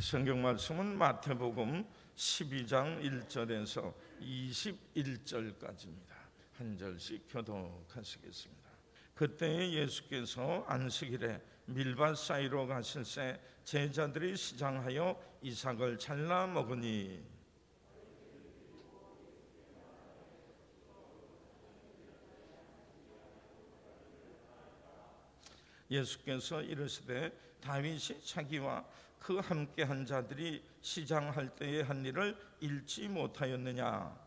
성경 말씀은 마태복음 12장 1절에서 21절까지입니다. 한 절씩 교독하시겠습니다. 그때 예수께서 안식일에 밀밭 사이로 가실새 제자들이 시장하여 이삭을 잘라 먹으니 예수께서 이르시되 다윗이 자기와 그 함께 한 자들이 시장할 때의 한 일을 읽지 못하였느냐?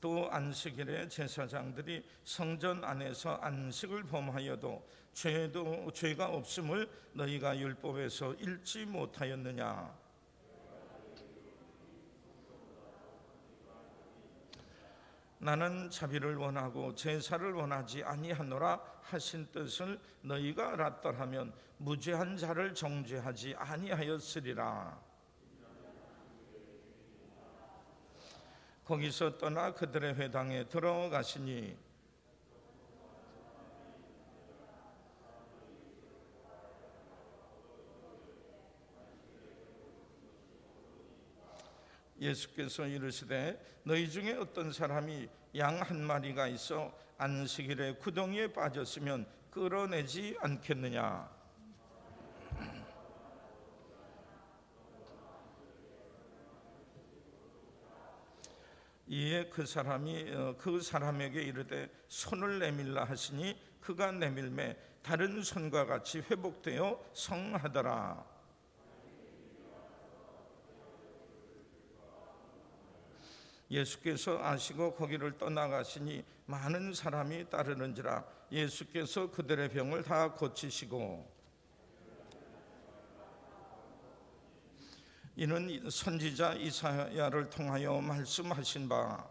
또 안식일에 제사장들이 성전 안에서 안식을 범하여도 죄가 없음을 너희가 율법에서 읽지 못하였느냐? 나는 자비를 원하고 제사를 원하지 아니하노라 하신 뜻을 너희가 알았더라면 무죄한 자를 정죄하지 아니하였으리라. 거기서 떠나 그들의 회당에 들어가시니 예수께서 이르시되 너희 중에 어떤 사람이 양 한 마리가 있어 안식일에 구덩이에 빠졌으면 끌어내지 않겠느냐? 이에 그 사람에게 이르되 손을 내밀라 하시니 그가 내밀매 다른 손과 같이 회복되어 성하더라. 예수께서 아시고 거기를 떠나가시니 많은 사람이 따르는지라. 예수께서 그들의 병을 다 고치시고 이는 선지자 이사야를 통하여 말씀하신 바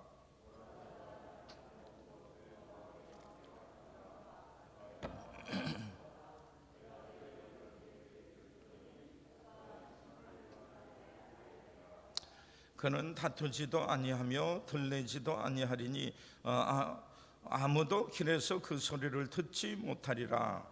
그는 다투지도 아니하며 들레지도 아니하리니 아무도 길에서 그 소리를 듣지 못하리라.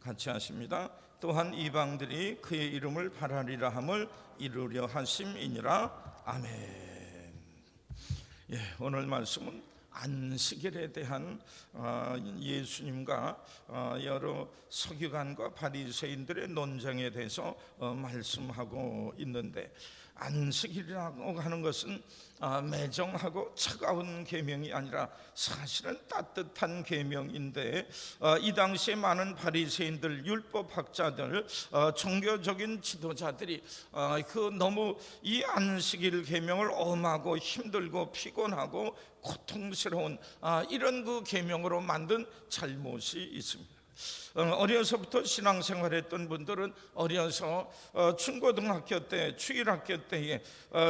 같이 하십니다. 또한 이방들이 그의 이름을 바라리라 함을 이루려 하심이니라. 아멘. 오늘 말씀은 안식일에 대한 예수님과 여러 서기관과 바리새인들의 논쟁에 대해서 말씀하고 있는데, 안식일이라고 하는 것은 매정하고 차가운 계명이 아니라 사실은 따뜻한 계명인데, 이 당시에 많은 바리새인들, 율법학자들, 종교적인 지도자들이 너무 이 안식일 계명을 엄하고 힘들고 피곤하고 고통스러운 이런 그 계명으로 만든 잘못이 있습니다. 어려서부터 신앙생활했던 분들은 어려서 중고등학교 때, 주일학교 때에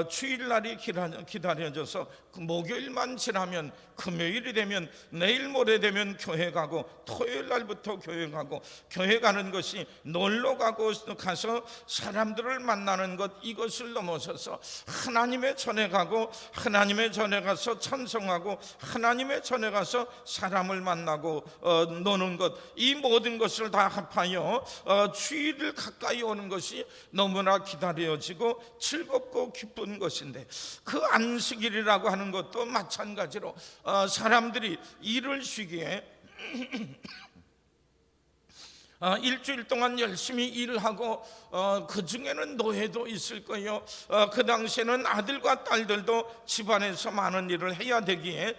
주일날이 기다려져서 그 목요일만 지나면 금요일이 되면 내일 모레 되면 교회 가고, 토요일 날부터 교회 가고, 교회 가는 것이 놀러 가서 사람들을 만나는 것, 이것을 넘어서서 하나님의 전에 가고, 하나님의 전에 가서 찬송하고, 하나님의 전에 가서 사람을 만나고 노는 것, 이 모든 것을 다 합하여 주일을 가까이 오는 것이 너무나 기다려지고 즐겁고 기쁜 것인데, 그 안식일이라고 하는 것도 마찬가지로 사람들이 일을 쉬기에 일주일 동안 열심히 일을 하고, 그 중에는 노예도 있을 거예요. 그 당시에는 아들과 딸들도 집안에서 많은 일을 해야 되기에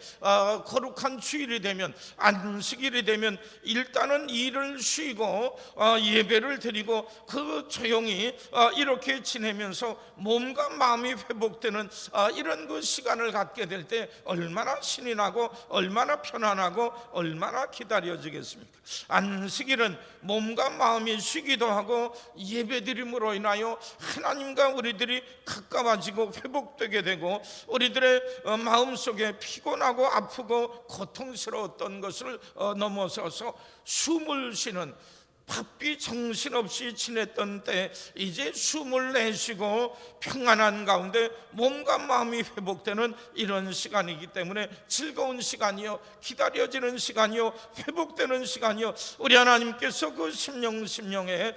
거룩한 주일이 되면, 안식일이 되면 일단은 일을 쉬고 예배를 드리고 그 조용히 이렇게 지내면서 몸과 마음이 회복되는 이런 그 시간을 갖게 될 때 얼마나 신이 나고 얼마나 편안하고 얼마나 기다려지겠습니까? 안식일은 몸과 마음이 쉬기도 하고 예배드림으로 인하여 하나님과 우리들이 가까워지고 회복되게 되고, 우리들의 마음속에 피곤하고 아프고 고통스러웠던 것을 넘어서서 숨을 쉬는, 바삐 정신없이 지냈던 때 이제 숨을 내쉬고 평안한 가운데 몸과 마음이 회복되는 이런 시간이기 때문에 즐거운 시간이요, 기다려지는 시간이요, 회복되는 시간이요, 우리 하나님께서 그 심령에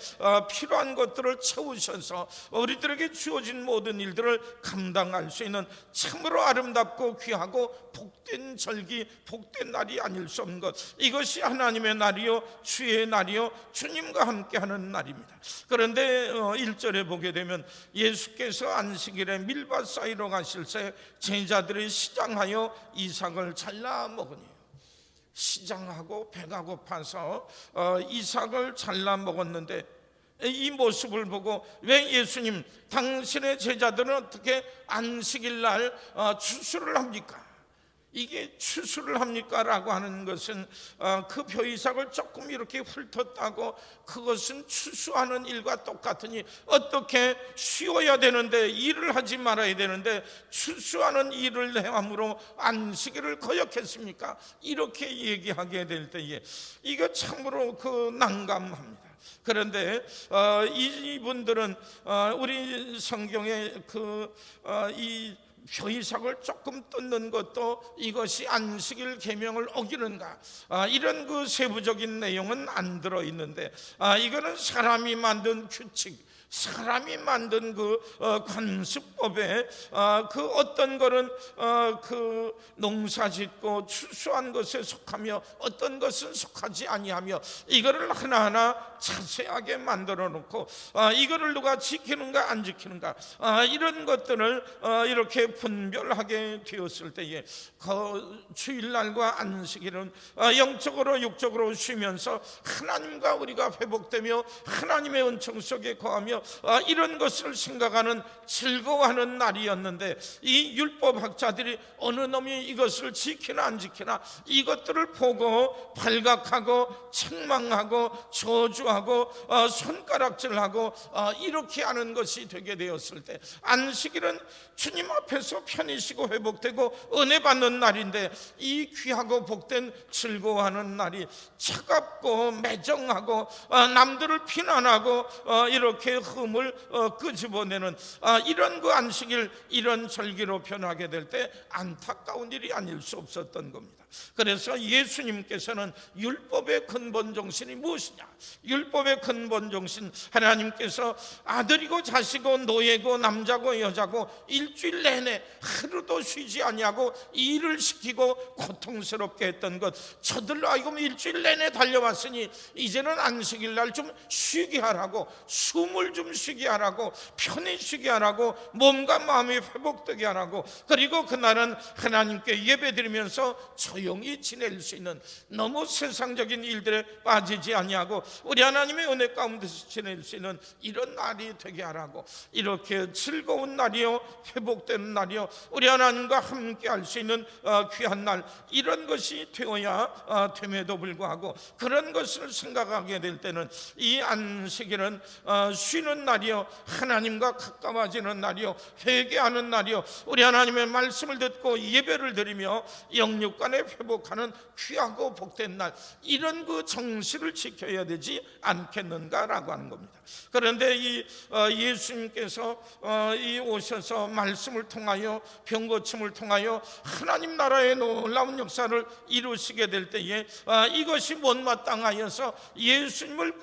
필요한 것들을 채우셔서 우리들에게 주어진 모든 일들을 감당할 수 있는 참으로 아름답고 귀하고 복된 절기, 복된 날이 아닐 수 없는 것, 이것이 하나님의 날이요, 주의 날이요, 주님과 함께하는 날입니다. 그런데 1절에 보게 되면 예수께서 안식일에 밀밭 사이로 가실 새 제자들이 시장하여 이삭을 잘라 먹으니, 시장하고 배가 고파서 이삭을 잘라 먹었는데, 이 모습을 보고 왜 예수님, 당신의 제자들은 어떻게 안식일 날 추수를 합니까? 이게 추수를 합니까? 라고 하는 것은 그 벼이삭을 조금 이렇게 훑었다고 그것은 추수하는 일과 똑같으니 어떻게 쉬어야 되는데, 일을 하지 말아야 되는데 추수하는 일을 함으로 안식일을 거역했습니까? 이렇게 얘기하게 될 때에 이거 참으로 그 난감합니다. 그런데 이분들은 우리 성경에 이 벼이삭을 조금 뜯는 것도 이것이 안식일 계명을 어기는가, 이런 그 세부적인 내용은 안 들어있는데, 이거는 사람이 만든 규칙, 사람이 만든 그 관습법에 그 어떤 거는 그 농사짓고 추수한 것에 속하며 어떤 것은 속하지 아니하며, 이거를 하나하나 자세하게 만들어 놓고 이거를 누가 지키는가 안 지키는가, 이런 것들을 이렇게 분별하게 되었을 때에 그 주일날과 안식일은 영적으로 육적으로 쉬면서 하나님과 우리가 회복되며 하나님의 은총 속에 거하며 이런 것을 생각하는, 즐거워하는 날이었는데, 이 율법학자들이 어느 놈이 이것을 지키나 안 지키나 이것들을 보고 발각하고 책망하고 저주하고 손가락질하고 이렇게 하는 것이 되게 되었을 때, 안식일은 주님 앞에서 편히 쉬고 회복되고 은혜 받는 날인데, 이 귀하고 복된 즐거워하는 날이 차갑고 매정하고 남들을 비난하고 이렇게 흠을 끄집어내는 이런 그 안식일, 이런 절기로 변하게 될 때 안타까운 일이 아닐 수 없었던 겁니다. 그래서 예수님께서는 율법의 근본 정신이 무엇이냐, 율법의 근본 정신, 하나님께서 아들이고 자식이고 노예고 남자고 여자고 일주일 내내 하루도 쉬지 아니하고 일을 시키고 고통스럽게 했던 것, 저들로 하여금 일주일 내내 달려왔으니 이제는 안식일 날 좀 쉬게 하라고, 숨을 좀 쉬게 하라고, 편히 쉬게 하라고, 몸과 마음이 회복되게 하라고, 그리고 그날은 하나님께 예배드리면서 조용히 지낼 수 있는, 너무 세상적인 일들에 빠지지 아니하고 우리 하나님의 은혜 가운데서 지낼 수 있는 이런 날이 되게 하라고, 이렇게 즐거운 날이요, 회복되는 날이요, 우리 하나님과 함께 할 수 있는 귀한 날, 이런 것이 되어야 됨에도 불구하고 그런 것을 생각하게 될 때는 이 안식일은 쉬는 날이요, 하나님과 가까워지는 날이요, 회개하는 날이요, 우리 하나님의 말씀을 듣고 예배를 드리며 영육간에 회복하는 귀하고 복된 날, 이런 그 정신을 지켜야 되지 않겠는가라고 하는 겁니다. 그런데 이 예수님께서 이 오셔서 말씀을 통하여 병고침을 통하여 하나님 나라의 놀라운 역사를 이루시게 될 때에 이것이 못마땅하여서 예수님을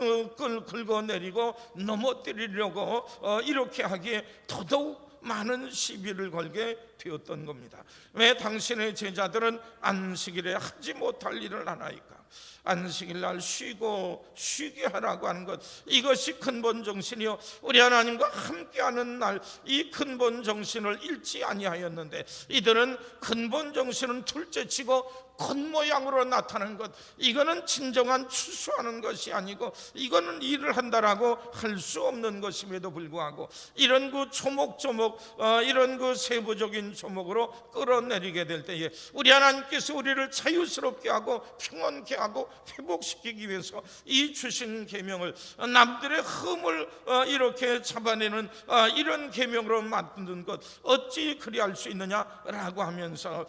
긁어내리고 넘어뜨리려고 이렇게 하기에 더더욱 많은 시비를 걸게 되었던 겁니다. 왜 당신의 제자들은 안식일에 하지 못할 일을 하나이까? 안식일 날 쉬게 하라고 하는 것, 이것이 근본 정신이요, 우리 하나님과 함께하는 날, 이 근본 정신을 잃지 아니하였는데, 이들은 근본 정신은 둘째치고 겉모양으로 나타나는 것, 이거는 진정한 추수하는 것이 아니고 이거는 일을 한다라고 할 수 없는 것임에도 불구하고 이런 그 조목조목 이런 그 세부적인 조목으로 끌어내리게 될 때에 우리 하나님께서 우리를 자유스럽게 하고 평온케 하고 회복시키기 위해서 이 주신 계명을 남들의 흠을 이렇게 잡아내는 이런 계명으로 만든 것, 어찌 그리할 수 있느냐라고 하면서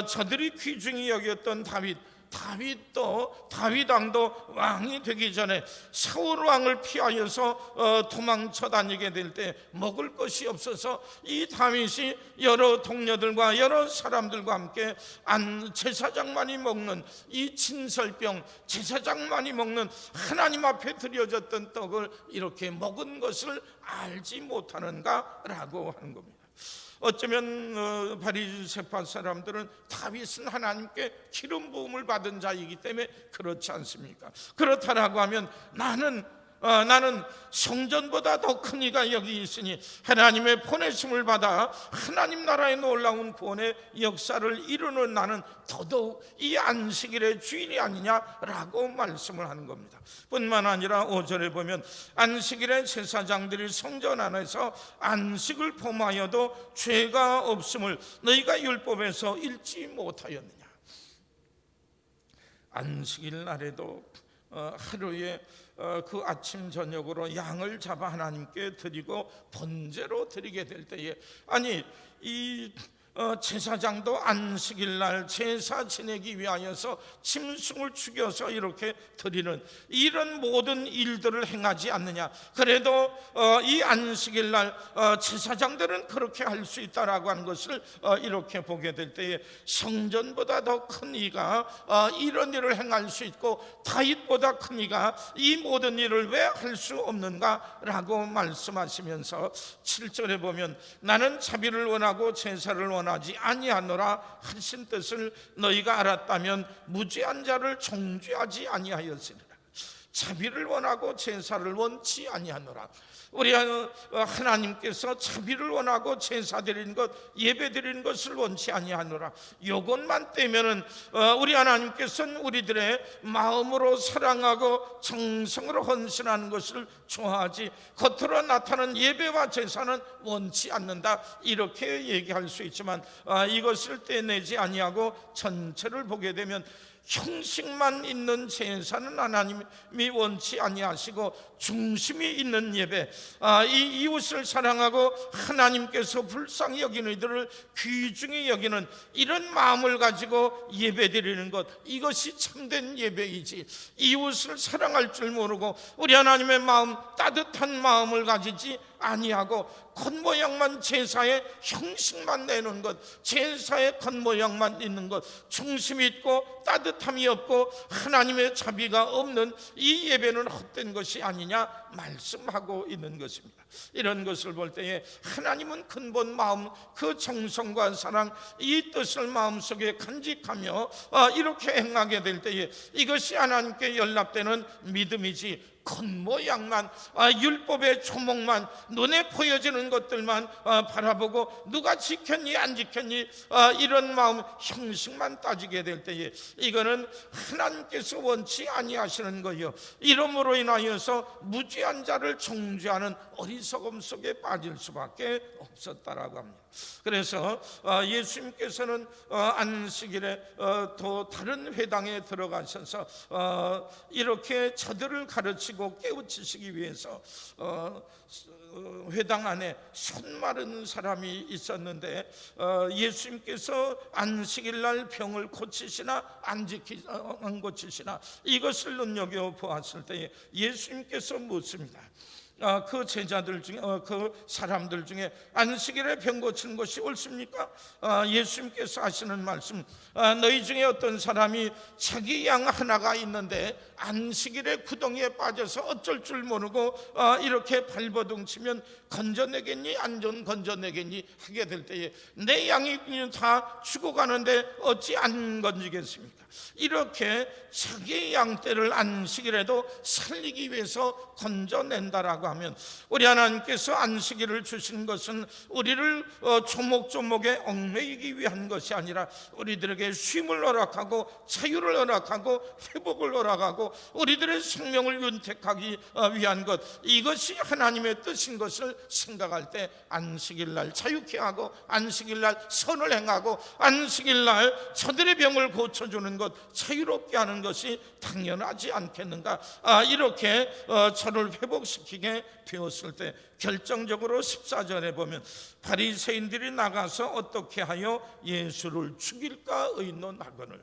저들이 귀중히 여겼던 다윗, 다윗 왕도 왕이 되기 전에 사울 왕을 피하여서 도망쳐 다니게 될 때 먹을 것이 없어서 이 다윗이 여러 동료들과 여러 사람들과 함께 제사장만이 먹는 이 진설병, 제사장만이 먹는 하나님 앞에 드려졌던 떡을 이렇게 먹은 것을 알지 못하는가라고 하는 겁니다. 어쩌면 바리새파 사람들은 다윗은 하나님께 기름 부음을 받은 자이기 때문에 그렇지 않습니까? 그렇다라고 하면 나는 성전보다 더 큰 이가 여기 있으니 하나님의 보내심을 받아 하나님 나라의 놀라운 구원의 역사를 이루는 나는 더더욱 이 안식일의 주인이 아니냐라고 말씀을 하는 겁니다. 뿐만 아니라 5절에 보면 안식일에 제사장들이 성전 안에서 안식을 범하여도 죄가 없음을 너희가 율법에서 읽지 못하였느냐. 안식일 날에도 하루에 그 아침 저녁으로 양을 잡아 하나님께 드리고 번제로 드리게 될 때에 이 제사장도 안식일 날 제사 지내기 위하여서 짐승을 죽여서 이렇게 드리는 이런 모든 일들을 행하지 않느냐. 그래도 이 안식일 날 제사장들은 그렇게 할 수 있다라고 하는 것을 이렇게 보게 될 때에 성전보다 더 큰 이가 이런 일을 행할 수 있고 다윗보다 큰 이가 이 모든 일을 왜 할 수 없는가라고 말씀하시면서 7절에 보면 나는 자비를 원하고 제사를 원하지 아니하노라 하신 뜻을 너희가 알았다면 무죄한 자를 정죄하지 아니하였으리라. 자비를 원하고 제사를 원치 아니하노라. 우리 하나님께서 자비를 원하고 제사 드리는 것, 예배 드리는 것을 원치 아니하노라. 요것만 떼면은 우리 하나님께서는 우리들의 마음으로 사랑하고 정성으로 헌신하는 것을 좋아하지 겉으로 나타나는 예배와 제사는 원치 않는다, 이렇게 얘기할 수 있지만 이것을 떼내지 아니하고 전체를 보게 되면 형식만 있는 제사는 하나님이 원치 아니하시고 중심이 있는 예배, 이 이웃을 사랑하고 하나님께서 불쌍히 여기는 이들을 귀중히 여기는 이런 마음을 가지고 예배드리는 것, 이것이 참된 예배이지. 이웃을 사랑할 줄 모르고 우리 하나님의 마음, 따뜻한 마음을 가지지 아니하고 겉모양만 제사의 형식만 내는 것, 제사의 겉모양만 있는 것, 중심이 있고 따뜻함이 없고 하나님의 자비가 없는 이 예배는 헛된 것이 아니냐 말씀하고 있는 것입니다. 이런 것을 볼 때에 하나님은 근본 마음, 그 정성과 사랑, 이 뜻을 마음속에 간직하며 이렇게 행하게 될 때에 이것이 하나님께 연락되는 믿음이지, 겉모양만, 율법의 조목만, 눈에 보여지는 것들만 바라보고 누가 지켰니 안 지켰니 이런 마음, 형식만 따지게 될 때에 이거는 하나님께서 원치 아니하시는 거요, 이러므로 인하여서 무죄한 자를 정죄하는 어리석음 속에 빠질 수밖에 없었다라고 합니다. 그래서 예수님께서는 안식일에 또 다른 회당에 들어가셔서 이렇게 저들을 가르치고 깨우치시기 위해서 회당 안에 손 마른 사람이 있었는데 예수님께서 안식일 날 병을 고치시나 안 고치시나 이것을 눈여겨 보았을 때에 예수님께서 묻습니다. 그 제자들 중에 그 사람들 중에 안식일에 병 고치는 것이 옳습니까? 예수님께서 하시는 말씀, 너희 중에 어떤 사람이 자기 양 하나가 있는데 안식일에 구덩이에 빠져서 어쩔 줄 모르고 이렇게 발버둥 치면 건져내겠니 안 건져내겠니 하게 될 때에 내 양이 다 죽어가는데 어찌 안 건지겠습니까? 이렇게 자기의 양떼를 안식일에도 살리기 위해서 건져낸다라고 하면 우리 하나님께서 안식일을 주신 것은 우리를 조목조목에 얽매이기 위한 것이 아니라 우리들에게 쉼을 허락하고 자유를 허락하고 회복을 허락하고 우리들의 생명을 윤택하기 위한 것, 이것이 하나님의 뜻인 것을 생각할 때 안식일 날 자유케 하고 안식일 날 선을 행하고 안식일 날 저들의 병을 고쳐주는 것, 자유롭게 하는 것이 당연하지 않겠는가. 이렇게 저를 회복시키게 되었을 때 결정적으로 14절에 보면 바리새인들이 나가서 어떻게 하여 예수를 죽일까 의논하거늘.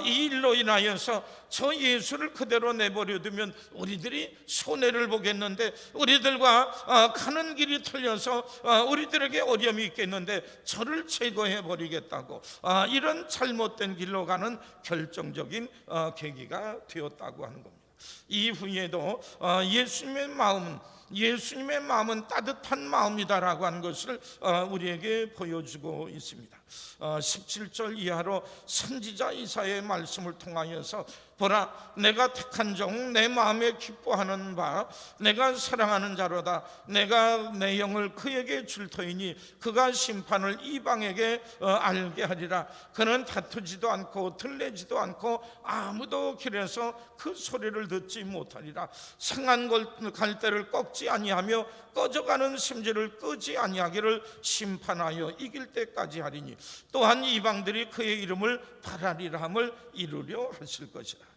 이 일로 인하여서 저 예수를 그대로 내버려 두면 우리들이 손해를 보겠는데, 우리들과 가는 길이 틀려서 우리들에게 어려움이 있겠는데 저를 제거해 버리겠다고, 이런 잘못된 길로 가는 결정적인 계기가 되었다고 하는 겁니다. 이후에도 예수님의 마음은 따뜻한 마음이다라고 하는 것을 우리에게 보여주고 있습니다. 17절 이하로 선지자 이사야의 말씀을 통하여서 보라, 내가 택한 종 내 마음에 기뻐하는 바 내가 사랑하는 자로다. 내가 내 영을 그에게 줄 터이니 그가 심판을 이방에게 알게 하리라. 그는 다투지도 않고 들레지도 않고 아무도 길에서 그 소리를 듣지 못하리라. 상한 갈대를 꺾지 아니하며 꺼져가는 심지를 끄지 아니하기를 심판하여 이길 때까지 하리니 또한 이방들이 그의 이름을 바라리라 함을 이루려 하실 것이라.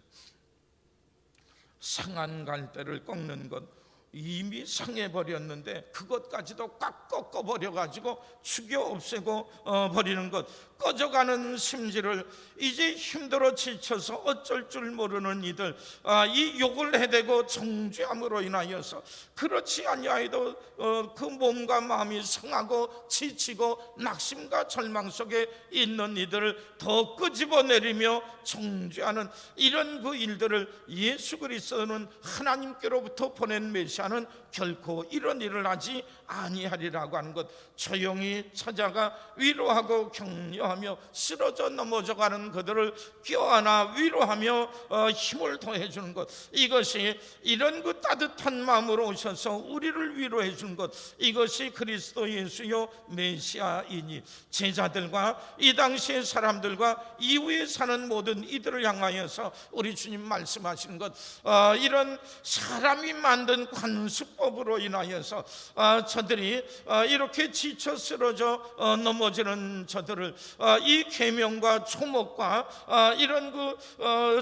상한 갈대를 꺾는 것, 이미 상해버렸는데 그것까지도 꽉 꺾어버려가지고 죽여 없애고 버리는 것, 꺼져가는 심지를 이제 힘들어 지쳐서 어쩔 줄 모르는 이들, 이 욕을 해대고 정죄함으로 인하여서 그렇지 아니하여도 그 몸과 마음이 상하고 지치고 낙심과 절망 속에 있는 이들을 더 끄집어내리며 정죄하는 이런 그 일들을 예수 그리스도는 하나님께로부터 보낸 메시아는 결코 이런 일을 하지 아니하리라고 하는 것, 조용히 찾아가 위로하고 격려하며 쓰러져 넘어져가는 그들을 껴안아 위로하며 힘을 더해주는 것, 이것이 이런 그 따뜻한 마음으로 오셔서 우리를 위로해 주는 것, 이것이 그리스도 예수요 메시아이니 제자들과 이 당시의 사람들과 이후에 사는 모든 이들을 향하여서 우리 주님 말씀하시는 것, 이런 사람이 만든 관습법으로 인하여서 저들이 이렇게 지쳐 쓰러져 넘어지는 저들을 이 계명과 초목과 이런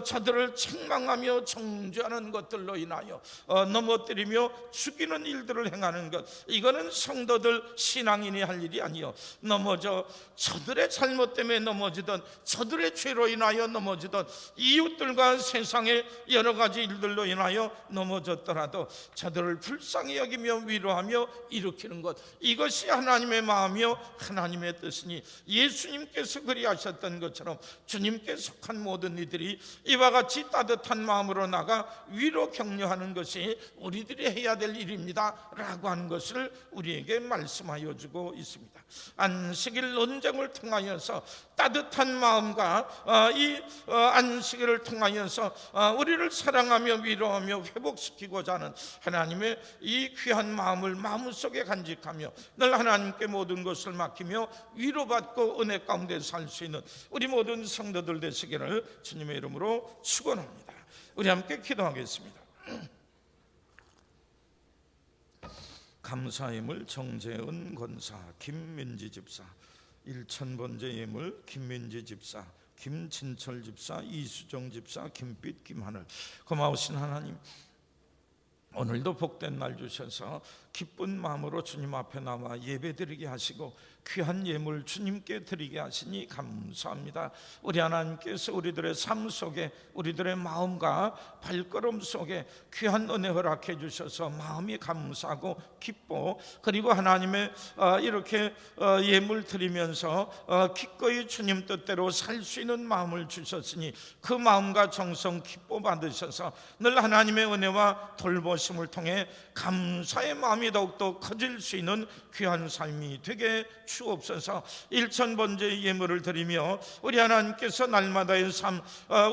저들을 책망하며 정죄하는 것들로 인하여 넘어뜨리며 죽이는 일들을 행하는 것, 이거는 성도들 신앙인이 할 일이 아니요, 넘어져 저들의 잘못 때문에 넘어지던, 저들의 죄로 인하여 넘어지던, 이웃들과 세상의 여러 가지 일들로 인하여 넘어졌더라도 저들을 불쌍히 여기며 위로하며 일으키는 것, 이것이 하나님의 마음이요 하나님의 뜻이니 예수님께서 그리하셨던 것처럼 주님께 속한 모든 이들이 이와 같이 따뜻한 마음으로 나가 위로 격려하는 것이 우리들이 해야 될 일입니다 라고 하는 것을 우리에게 말씀하여 주고 있습니다. 안식일 논쟁을 통하여서 따뜻한 마음과 이 안식일을 통하여서 우리를 사랑하며 위로하며 회복시키고자 하는 하나님의 이 귀한 마음을 마음속에 간직하며 늘 하나님께 모든 것을 맡기며 위로받고 은혜 가운데 살 수 있는 우리 모든 성도들 되시기를 주님의 이름으로 축원합니다. 우리 함께 기도하겠습니다. 감사 예물 정재은 권사, 김민지 집사, 1000번째 예물 김민지 집사, 김진철 집사, 이수정 집사, 김빛, 김하늘. 고마우신 하나님, 오늘도 복된 날 주셔서 기쁜 마음으로 주님 앞에 나와 예배드리게 하시고 귀한 예물 주님께 드리게 하시니 감사합니다. 우리 하나님께서 우리들의 삶 속에, 우리들의 마음과 발걸음 속에 귀한 은혜 허락해 주셔서 마음이 감사하고 기뻐, 그리고 하나님의 이렇게 예물 드리면서 기꺼이 주님 뜻대로 살 수 있는 마음을 주셨으니 그 마음과 정성 기뻐 받으셔서 늘 하나님의 은혜와 돌보심을 통해 감사의 마음이 더욱더 커질 수 있는 귀한 삶이 되게 주옵소서. 1000번째 예물을 드리며 우리 하나님께서 날마다의 삶,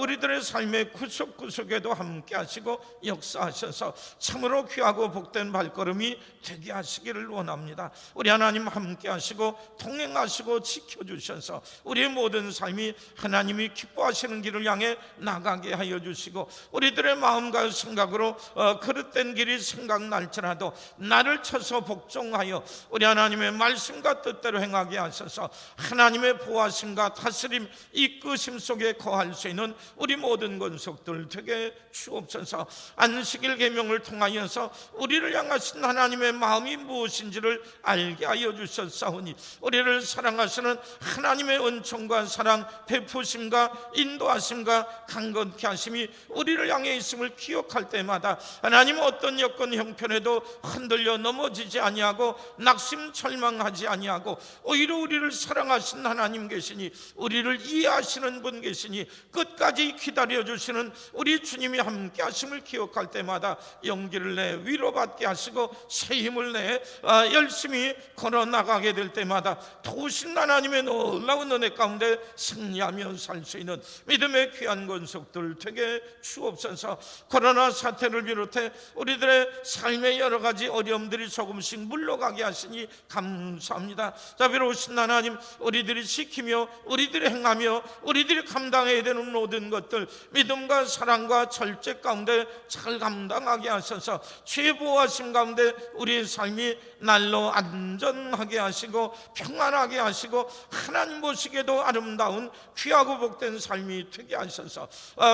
우리들의 삶의 구석구석에도 함께 하시고 역사하셔서 참으로 귀하고 복된 발걸음이 되게 하시기를 원합니다. 우리 하나님 함께 하시고 동행하시고 지켜주셔서 우리의 모든 삶이 하나님이 기뻐하시는 길을 향해 나가게 하여 주시고 우리들의 마음과 생각으로 그릇된 헛된 길이 생각날지라도 나를 쳐서 복종하여 우리 하나님의 말씀과 뜻대로 행하게 하셔서 하나님의 보호하심과 다스림 이끄심 속에 거할 수 있는 우리 모든 권속들 되게 주옵소서. 안식일 계명을 통하여서 우리를 향하신 하나님의 마음이 무엇인지를 알게 하여 주셨사오니 우리를 사랑하시는 하나님의 은총과 사랑, 베푸심과 인도하심과 강건케 하심이 우리를 향해 있음을 기억할 때마다 하나님 어떤 여건 형편에도 흔들려 넘어지지 아니하고 낙심 절망하지 아니하고 오히려 우리를 사랑하신 하나님 계시니 우리를 이해하시는 분 계시니 끝까지 기다려주시는 우리 주님이 함께 하심을 기억할 때마다 용기를 내 위로받게 하시고 새 힘을 내 열심히 걸어나가게 될 때마다 도우신 하나님의 놀라운 은혜 가운데 승리하며 살 수 있는 믿음의 귀한 권속들 되게 주옵소서. 코로나 사태를 비롯해 우리들의 삶의 여러 가지 어려움들이 조금씩 물러가게 하시니 감사합니다. 자, 비로신 하나님, 우리들이 지키며 우리들이 행하며 우리들이 감당해야 되는 모든 것들 믿음과 사랑과 절제 가운데 잘 감당하게 하셔서 최보하심 가운데 우리의 삶이 날로 안전하게 하시고 평안하게 하시고 하나님 보시기에도 아름다운 귀하고 복된 삶이 되게 하셔서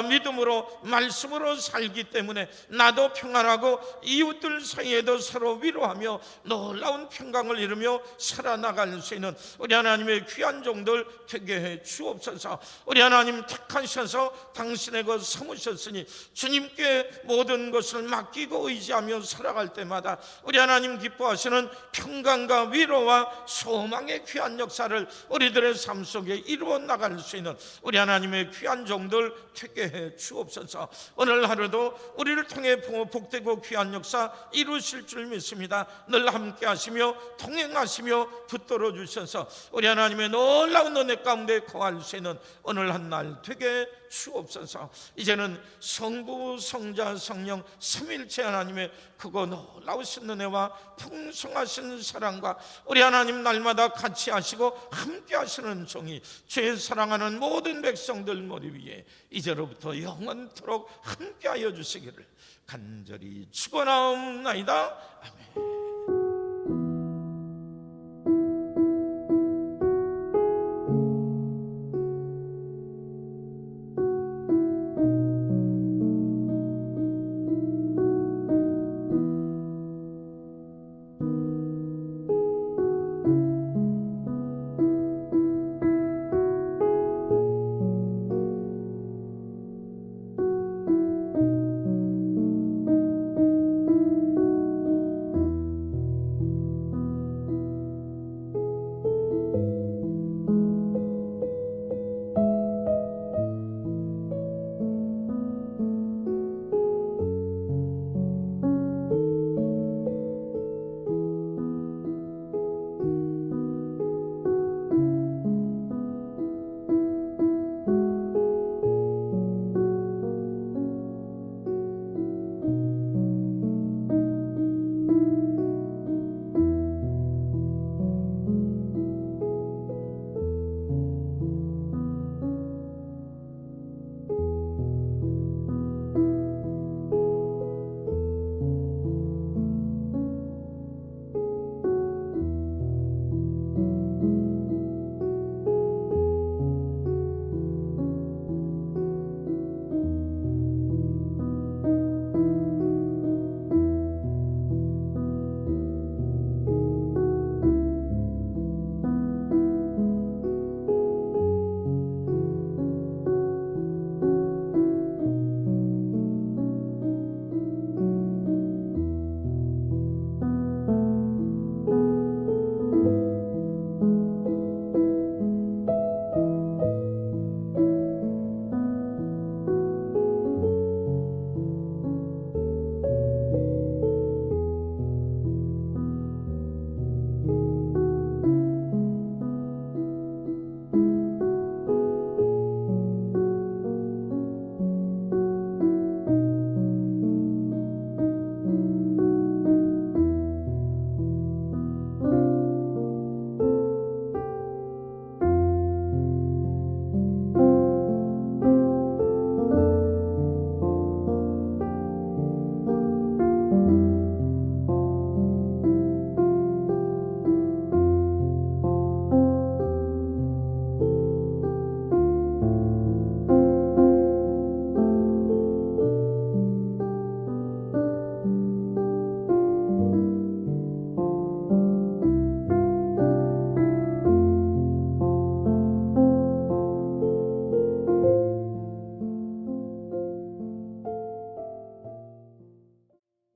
믿음으로 말씀으로 살기 때문에 나도 평안하고 이웃들 사이에도 서로 위로하며 놀라운 평강을 이루며 살아나갈 수 있는 우리 하나님의 귀한 종들 되게 해 주옵소서. 우리 하나님 택하셔서 당신의 것 삼으셨으니 주님께 모든 것을 맡기고 의지하며 살아갈 때마다 우리 하나님 기뻐하시는 평강과 위로와 소망의 귀한 역사를 우리들의 삶 속에 이루어 나갈 수 있는 우리 하나님의 귀한 종들 되게 해 주옵소서. 오늘 하루도 우리를 통해 복되고 귀한 역사 이루실 줄 믿습니다. 늘 함께 하시며 동행하시며 붙들어 주셔서 우리 하나님의 놀라운 은혜 가운데 거할 수 있는 오늘 한 날 되게 주옵소서. 이제는 성부, 성자, 성령 삼위일체 하나님의 크고 놀라우신 은혜와 풍성하신 사랑과 우리 하나님 날마다 같이 하시고 함께 하시는 종이 죄 사랑하는 모든 백성들 머리 위에 이제로부터 영원토록 함께 하여 주시기를 간절히 축원하옵나이다. 아멘.